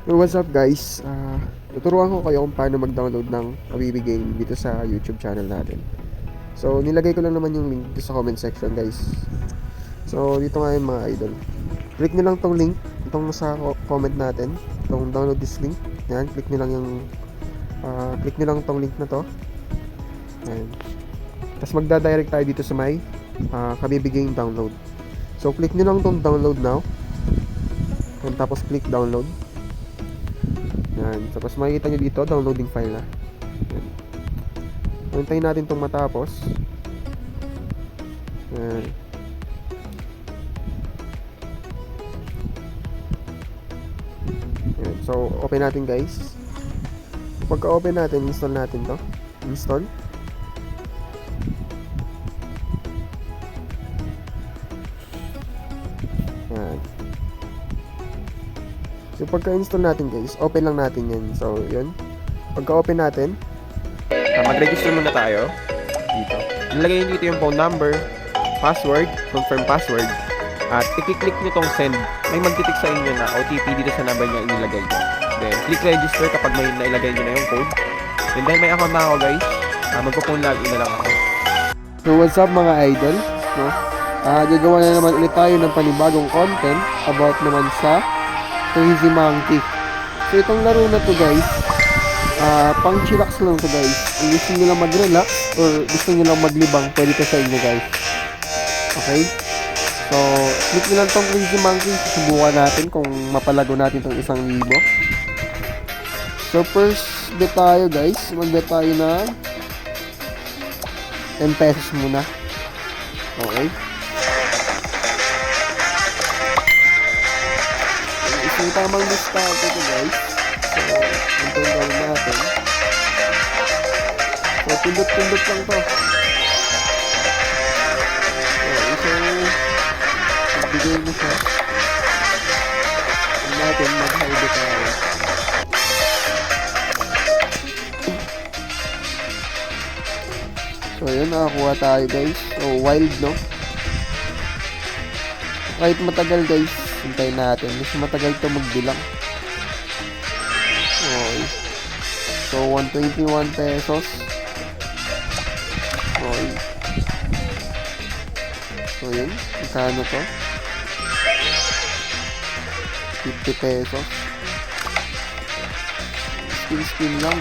What's up guys? Tuturuan ko kayo kung paano mag-download ng Habibi Game dito sa YouTube channel natin. So, nilagay ko lang naman yung link dito sa comment section guys. So, dito nga yung mga idol. Click nyo lang tong link, itong sa comment natin, itong download this link. Yan, click nyo lang yung click nyo lang tong link na to. Yan. Tapos magda-direct tayo dito sa may Habibi Game download. So, click nyo lang tong download now. And tapos click download. Yan. Tapos makikita nyo dito, downloading file na. Yan. Hintayin natin itong matapos. Yan. Yan. So, open natin guys. Pagka-open natin, install natin to. Install. Yan. So, pagka-install natin guys, open lang natin yan. So, yun. Pagka-open natin, mag-register muna tayo. Dito. Nilagay nyo dito yung phone number, password, confirm password, at i-click nyo tong send. May magtitik sa inyo na OTP dito sa number nyo inilagay nyo. Then, click register kapag may nailagay nyo na yung code. Then, dahil may account na ako guys, magpo-phone login na lang ako. So, what's up mga idol? No? Gagawa na naman ulit tayo ng panibagong content about naman sa Crazy Monkey. So itong laro na to guys, pang chillax lang to guys. Kung gusto nyo lang mag-relax or gusto nyo lang maglibang, pwede to sa inyo guys. Okay? So, click nyo lang tong Crazy Monkey. Subukan natin kung mapalago natin tong 1,000. So first bet tayo guys. Mag-bet tayo na 10 pesos muna. Okay? Yung tamang lista ito guys. So, ito yung gawin natin. So, pindot-pindot lang to. So, magbigay mo siya. Ito natin, mag-hide tayo. So, yun, nakakuha tayo guys. So, wild, no? Kahit matagal guys, hintayin natin. Mas matagal ito magbilang. Okay. So, 121 pesos. Okay. So, yun. Magkano to? 50 pesos. Spin lang.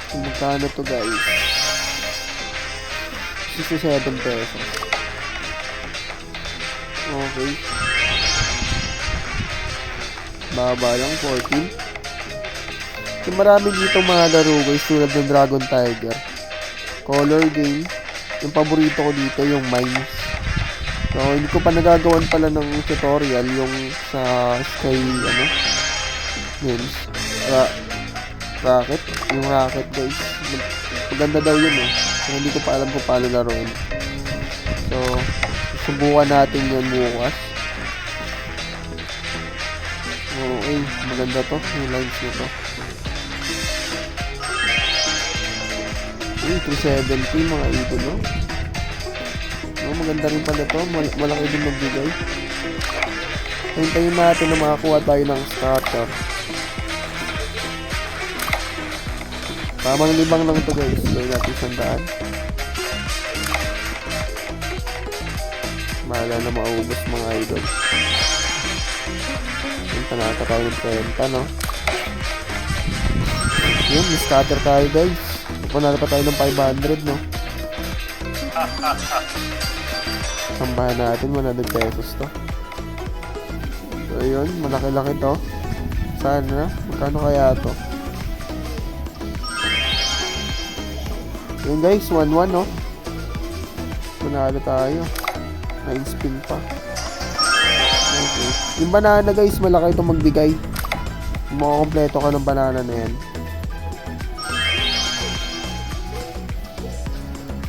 So, magkano to guys? 67 pesos. Okay. Baba lang, 14. So, marami dito mga laro guys, tulad ng Dragon Tiger. Color game. Yung paborito ko dito, yung Mines. So, hindi ko pa nagagawan pala ng tutorial yung sa Sky, Games. Rocket. Yung Rocket guys. Maganda daw yun eh. So, hindi ko pa alam kung paano laruin. So, subukan natin yan bukas. Okay, maganda to. Yung lines nito. 370 mga idol, no? Maganda rin pala to. Malaki din magbigay. Hintayin natin na makakuha tayo ng starter. Tamang libang lang to guys. Gawin natin 100. Mahala na maubos mga idol. Punta na ata tayo ng 30, no? Yun, scatter tayo guys. Punta pa tayo ng 500, no? Sambahan natin 100 pesos to. So yun, malaki-laki to. Sana, magkano kaya to? Yun guys, 1-1, no? Manalo tayo. 9 spin pa. Okay. Yung banana guys, malaki itong magbigay. Makakompleto ka ng banana na yan.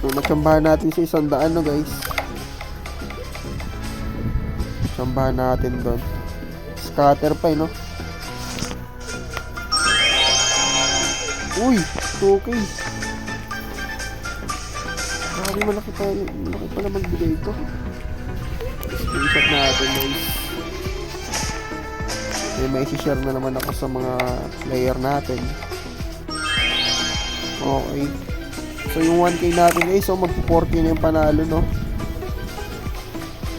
So, magsambahan natin sa 100, no guys? Sambahan natin doon. Scatter pa, no? Uy! 2K! Grabe, malaki pala magbigay ito. screenshot natin guys. May share na naman ako sa mga player natin. Okay. So yung 1k natin guys, so magpo-4k na yung panalo, no?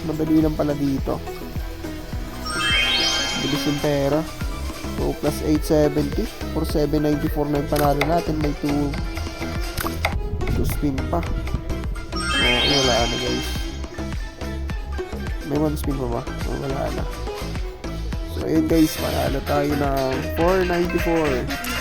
Madali lang pala dito. Bilis yung pera. So plus 870 or 794 na yung panalo natin. May 2 spin pa. Okay, wala na guys. May 1 spin pa ba? Wala na. So ayun guys, panalo tayo ng 494.